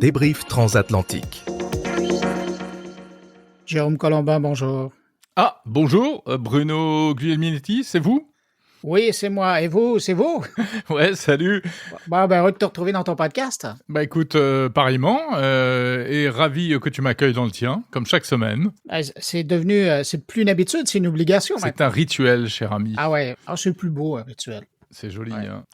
débrief transatlantique. Jérôme Colombin, bonjour. Ah, bonjour, Bruno Guglielminetti, c'est vous? Oui, c'est moi. Et vous, c'est vous? Ouais, salut. Bon, heureux de te retrouver dans ton podcast. Bah écoute, pareillement, et ravi que tu m'accueilles dans le tien, comme chaque semaine. C'est devenu, c'est plus une habitude, c'est une obligation. C'est un rituel, cher ami. Ah ouais, c'est le plus beau, un rituel. C'est joli, ouais. Hein.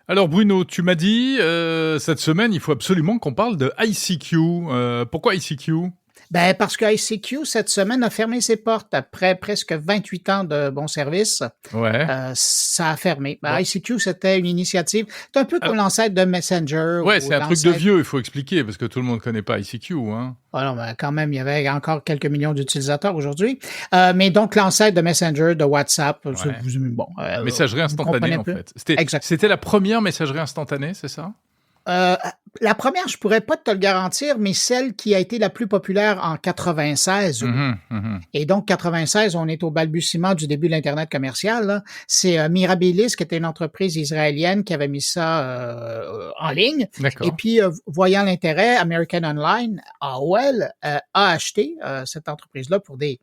Alors Bruno, tu m'as dit, cette semaine, il faut absolument qu'on parle de ICQ. Pourquoi ICQ? Ben, parce que ICQ, cette semaine, a fermé ses portes après presque 28 ans de bon service. Ouais. Ça a fermé. Ben, ICQ, c'était une initiative. C'est un peu comme l'ancêtre de Messenger. Ouais, c'est un truc de vieux, il faut expliquer, parce que tout le monde ne connaît pas ICQ, hein. Ah non, mais quand même, il y avait encore quelques millions d'utilisateurs aujourd'hui. Mais donc, l'ancêtre de Messenger, de WhatsApp, ouais. Bon. Messagerie instantanée, en fait. C'était la première messagerie instantanée, c'est ça? La première, je pourrais pas te le garantir, mais celle qui a été la plus populaire en 96. Et donc, 96, on est au balbutiement du début de l'Internet commercial, là. C'est Mirabilis, qui était une entreprise israélienne qui avait mis ça en ligne. D'accord. Et puis, voyant l'intérêt, American Online, AOL, a acheté cette entreprise-là pour des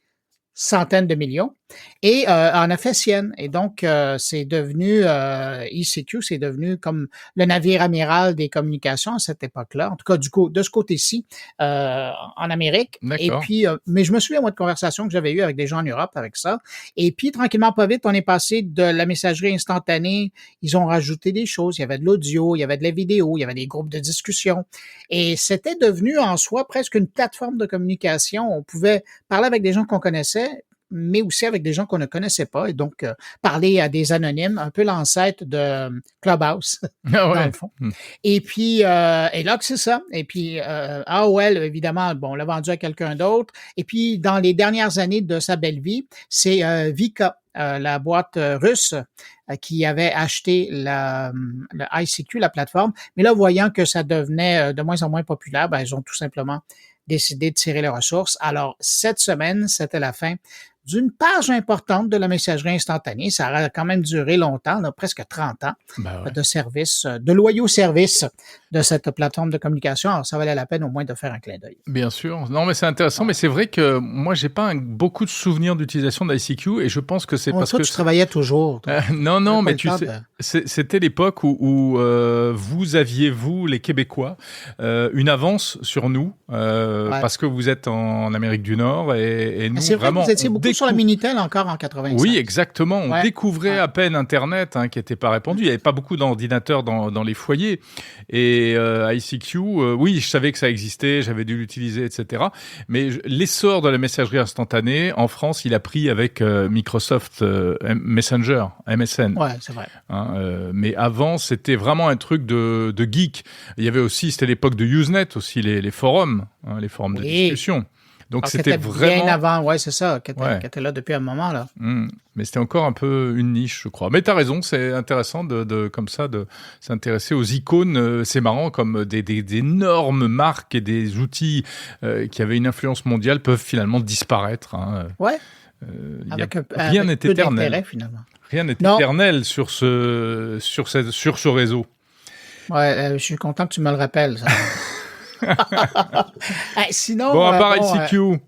centaines de millions et en a fait sienne. Et donc, c'est devenu, ICQ, c'est devenu comme le navire amiral des communications à cette époque-là, en tout cas de ce côté-ci, en Amérique. D'accord. Et puis, mais je me souviens, moi, de conversations que j'avais eues avec des gens en Europe avec ça. Et puis, tranquillement, pas vite, on est passé de la messagerie instantanée. Ils ont rajouté des choses. Il y avait de l'audio, il y avait de la vidéo, il y avait des groupes de discussion. Et c'était devenu en soi presque une plateforme de communication. On pouvait parler avec des gens qu'on connaissait, mais aussi avec des gens qu'on ne connaissait pas, et donc parler à des anonymes, un peu l'ancêtre de Clubhouse, dans le fond. Et puis, et là, c'est ça. Et puis, AOL, évidemment, bon, on l'a vendu à quelqu'un d'autre. Et puis, dans les dernières années de sa belle vie, c'est Vika, la boîte russe, qui avait acheté le ICQ, la plateforme. Mais là, voyant que ça devenait de moins en moins populaire, ben, ils ont tout simplement décidé de tirer les ressources. Alors, cette semaine, c'était la fin d'une page importante de la messagerie instantanée. Ça a quand même duré longtemps, là, presque 30 ans de service, de loyaux services de cette plateforme de communication. Alors, ça valait la peine au moins de faire un clin d'œil. Bien sûr. Non, mais c'est intéressant. Mais c'est vrai que moi, j'ai pas beaucoup de souvenirs d'utilisation d'ICQ et je pense que c'est parce toi, que... tu travaillais toujours. Non, mais tu sais, c'était l'époque où vous aviez, vous, les Québécois, une avance sur nous parce que vous êtes en Amérique du Nord et nous, c'est vrai vraiment... que vous étiez beaucoup sur la Minitel encore en 85. Oui, exactement. On découvrait à peine Internet, qui n'était pas répandu. Il n'y avait pas beaucoup d'ordinateurs dans les foyers. Et ICQ, oui, je savais que ça existait, j'avais dû l'utiliser, etc. Mais l'essor de la messagerie instantanée, en France, il a pris avec Microsoft Messenger, MSN. Ouais, c'est vrai. Mais avant, c'était vraiment un truc de geek. Il y avait aussi, c'était l'époque de Usenet aussi, les forums, les forums de discussion. Donc c'était vraiment bien avant, c'est ça, qui était là depuis un moment là. Mais c'était encore un peu une niche, je crois. Mais t'as raison, c'est intéressant de comme ça de s'intéresser aux icônes. C'est marrant comme des énormes marques et des outils qui avaient une influence mondiale peuvent finalement disparaître. Rien n'est éternel. Rien n'est éternel sur ce réseau. Ouais, je suis content que tu me le rappelles. Ça. Sinon, bon, à part ICQ.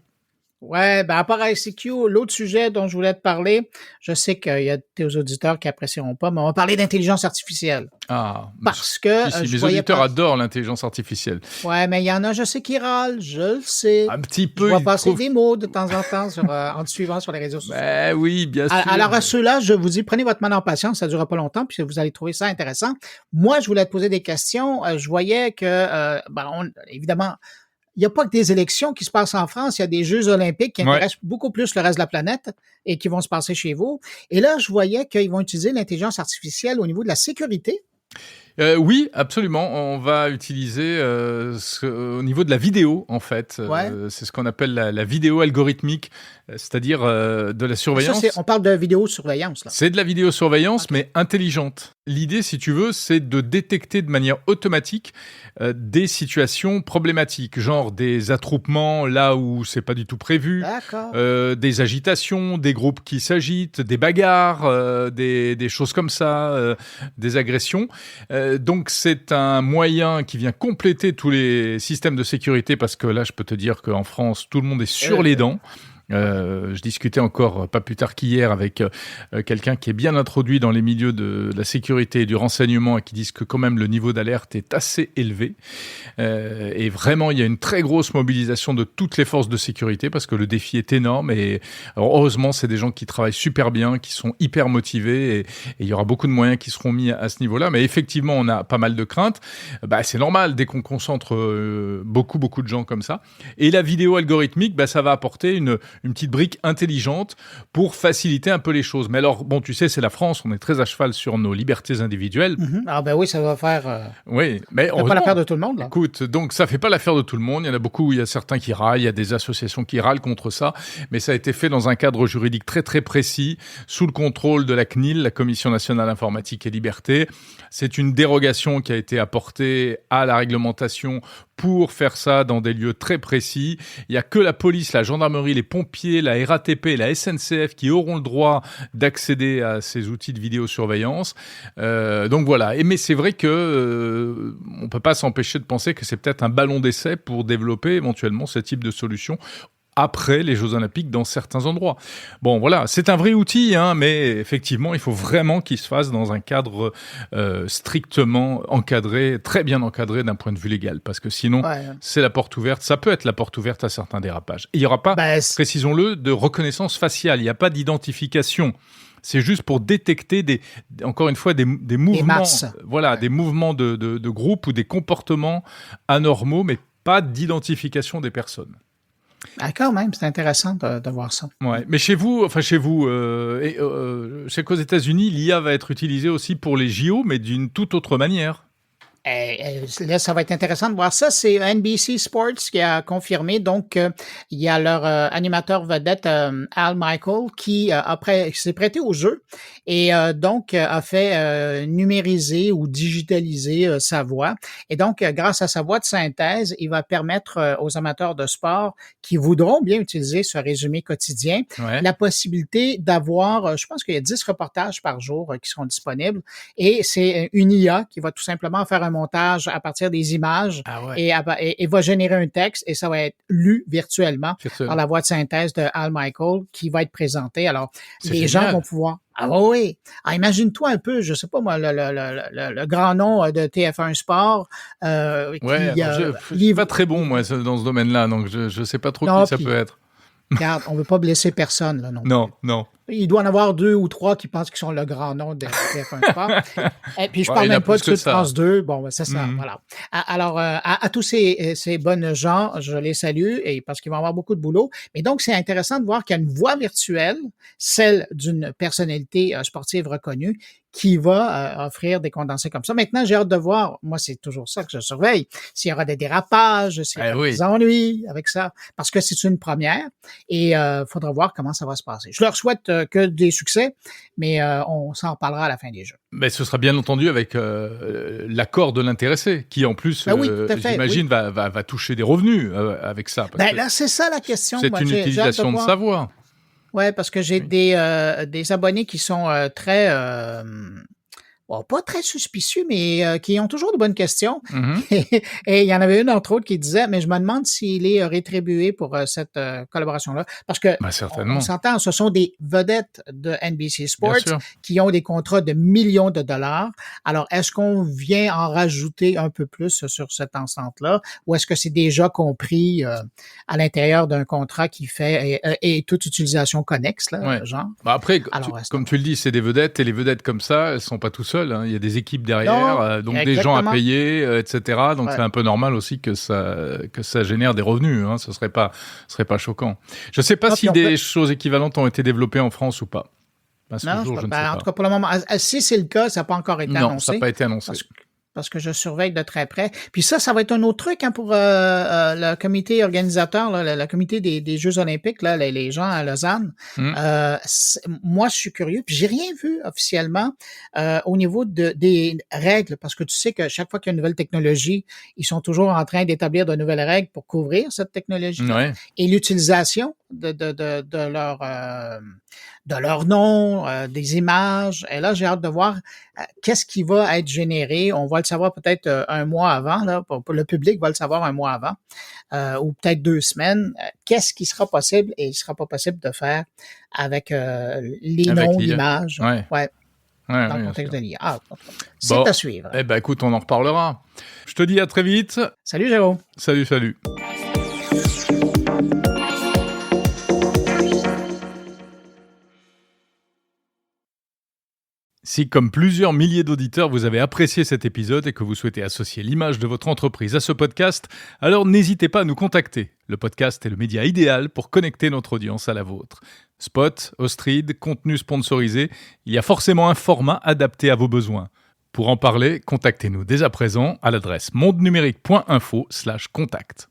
À part ICQ, l'autre sujet dont je voulais te parler, je sais qu'il y a tes auditeurs qui apprécieront pas, mais on va parler d'intelligence artificielle. Parce que les auditeurs adorent l'intelligence artificielle. Ouais, mais il y en a, je sais, qui râlent, je le sais. Un petit peu. Je vois passer des mots de temps en temps en te suivant sur les réseaux sociaux. Oui, bien sûr. Alors à ceux-là, je vous dis, prenez votre mal en patience, ça ne durera pas longtemps, puis vous allez trouver ça intéressant. Moi, je voulais te poser des questions. Je voyais que, évidemment, il n'y a pas que des élections qui se passent en France, il y a des Jeux olympiques qui intéressent beaucoup plus le reste de la planète et qui vont se passer chez vous. Et là, je voyais qu'ils vont utiliser l'intelligence artificielle au niveau de la sécurité. Oui, absolument. On va utiliser au niveau de la vidéo, en fait. C'est ce qu'on appelle la vidéo algorithmique, c'est-à-dire de la surveillance. On parle de vidéosurveillance, là. C'est de la vidéosurveillance, mais intelligente. l'idée, si tu veux, c'est de détecter de manière automatique des situations problématiques, genre des attroupements là où c'est pas du tout prévu, des agitations, des groupes qui s'agitent, des bagarres, des choses comme ça, des agressions. Donc c'est un moyen qui vient compléter tous les systèmes de sécurité, parce que là, je peux te dire qu'en France, tout le monde est sur les dents. Je discutais encore pas plus tard qu'hier avec quelqu'un qui est bien introduit dans les milieux de la sécurité et du renseignement, et qui disent que quand même le niveau d'alerte est assez élevé. Et vraiment, il y a une très grosse mobilisation de toutes les forces de sécurité, parce que le défi est énorme. Et alors, heureusement, c'est des gens qui travaillent super bien, qui sont hyper motivés, et il y aura beaucoup de moyens qui seront mis à ce niveau-là. Mais effectivement, on a pas mal de craintes. C'est normal dès qu'on concentre beaucoup de gens comme ça. Et la vidéo algorithmique, ça va apporter une petite brique intelligente pour faciliter un peu les choses. Mais alors, bon, tu sais, c'est la France, on est très à cheval sur nos libertés individuelles. Ah oui, ça va faire... Oui, mais ça fait pas l'affaire de tout le monde, là. Écoute, donc ça fait pas l'affaire de tout le monde. Il y en a beaucoup, il y a certains qui râlent, il y a des associations qui râlent contre ça, mais ça a été fait dans un cadre juridique très très précis, sous le contrôle de la CNIL, la Commission nationale informatique et liberté. C'est une dérogation qui a été apportée à la réglementation pour faire ça dans des lieux très précis. Il n'y a que la police, la gendarmerie, les pompiers, la RATP, la SNCF qui auront le droit d'accéder à ces outils de vidéosurveillance. Donc voilà. Mais c'est vrai que on peut pas s'empêcher de penser que c'est peut-être un ballon d'essai pour développer éventuellement ce type de solution après les Jeux Olympiques dans certains endroits. Bon, voilà, c'est un vrai outil, mais effectivement, il faut vraiment qu'il se fasse dans un cadre strictement encadré, très bien encadré d'un point de vue légal, parce que sinon, c'est la porte ouverte. Ça peut être la porte ouverte à certains dérapages. Et il n'y aura pas, précisons-le, de reconnaissance faciale. Il n'y a pas d'identification. C'est juste pour détecter encore une fois, des mouvements, des mouvements de groupe ou des comportements anormaux, mais pas d'identification des personnes. Quand même, c'est intéressant de voir ça. Ouais, mais chez vous, je sais qu'aux États-Unis, l'IA va être utilisée aussi pour les JO, mais d'une toute autre manière. Là, ça va être intéressant de voir ça. C'est NBC Sports qui a confirmé. Donc, il y a leur animateur vedette, Al Michael, qui s'est prêté au jeu et donc a fait numériser ou digitaliser sa voix. Et donc, grâce à sa voix de synthèse, il va permettre aux amateurs de sport qui voudront bien utiliser ce résumé quotidien la possibilité d'avoir, je pense qu'il y a 10 reportages par jour qui seront disponibles. Et c'est une IA qui va tout simplement faire un montage à partir des images et va générer un texte, et ça va être lu virtuellement par la voix de synthèse de Al Michael qui va être présentée. Alors, les gens vont pouvoir... imagine-toi un peu, je sais pas moi, le grand nom de TF1 Sport. Je suis pas très bon, moi, dans ce domaine-là, donc je sais pas trop qui ça peut être. Regarde, on veut pas blesser personne, là, non. Il doit en avoir 2 ou 3 qui pensent qu'ils sont le grand nom de TF1 Sport. Et puis, je parle même pas de ceux de France 2. Bon, c'est ça, voilà. Alors, à tous ces bonnes gens, je les salue, et parce qu'ils vont avoir beaucoup de boulot. Mais donc, c'est intéressant de voir qu'il y a une voix virtuelle, celle d'une personnalité sportive reconnue, qui va offrir des condensés comme ça. Maintenant, j'ai hâte de voir, moi, c'est toujours ça que je surveille, s'il y aura des dérapages, s'il y aura des ennuis avec ça, parce que c'est une première, et faudra voir comment ça va se passer. Je leur souhaite que des succès, mais on s'en reparlera à la fin des Jeux. Mais ce sera bien entendu avec l'accord de l'intéressé, qui en plus, j'imagine, va toucher des revenus avec ça. Là, c'est ça la question. C'est une utilisation de sa voix. Ouais, parce que j'ai des abonnés qui sont très pas très suspicieux, mais qui ont toujours de bonnes questions. Et il y en avait une, entre autres, qui disait, mais je me demande s'il est rétribué pour cette collaboration-là. Parce que, on s'entend, ce sont des vedettes de NBC Sports qui ont des contrats de millions de dollars. Alors, est-ce qu'on vient en rajouter un peu plus sur cette enceinte-là, ou est-ce que c'est déjà compris à l'intérieur d'un contrat qui fait et toute utilisation connexe, là, genre? Après, comme tu le dis, c'est des vedettes, et les vedettes comme ça, elles sont pas tout seules. Il y a des équipes derrière, donc des gens à payer, etc. Donc c'est un peu normal aussi que ça génère des revenus. Ce serait pas choquant. Je sais pas si des choses équivalentes ont été développées en France ou pas. En tout cas, pour le moment, si c'est le cas, ça n'a pas encore été annoncé. Non, ça n'a pas été annoncé. parce que je surveille de très près. Puis ça va être un autre truc pour le comité organisateur, là, le comité des Jeux olympiques, là, les gens à Lausanne. Moi, je suis curieux, puis j'ai rien vu officiellement au niveau des règles, parce que tu sais que chaque fois qu'il y a une nouvelle technologie, ils sont toujours en train d'établir de nouvelles règles pour couvrir cette technologie et l'utilisation de leur nom, des images. Et là, j'ai hâte de voir qu'est-ce qui va être généré. On va le savoir peut-être un mois avant. Là, pour le public va le savoir un mois avant, ou peut-être 2 semaines. Qu'est-ce qui sera possible et il sera pas possible de faire avec les noms, l'images. Dans le contexte de l'IA. C'est à suivre. Eh ben, écoute, on en reparlera. Je te dis à très vite. Salut, Jérôme. Salut. Si, comme plusieurs milliers d'auditeurs, vous avez apprécié cet épisode et que vous souhaitez associer l'image de votre entreprise à ce podcast, alors n'hésitez pas à nous contacter. Le podcast est le média idéal pour connecter notre audience à la vôtre. Spot, Ostreed, contenu sponsorisé, il y a forcément un format adapté à vos besoins. Pour en parler, contactez-nous dès à présent à l'adresse mondenumérique.info/contact.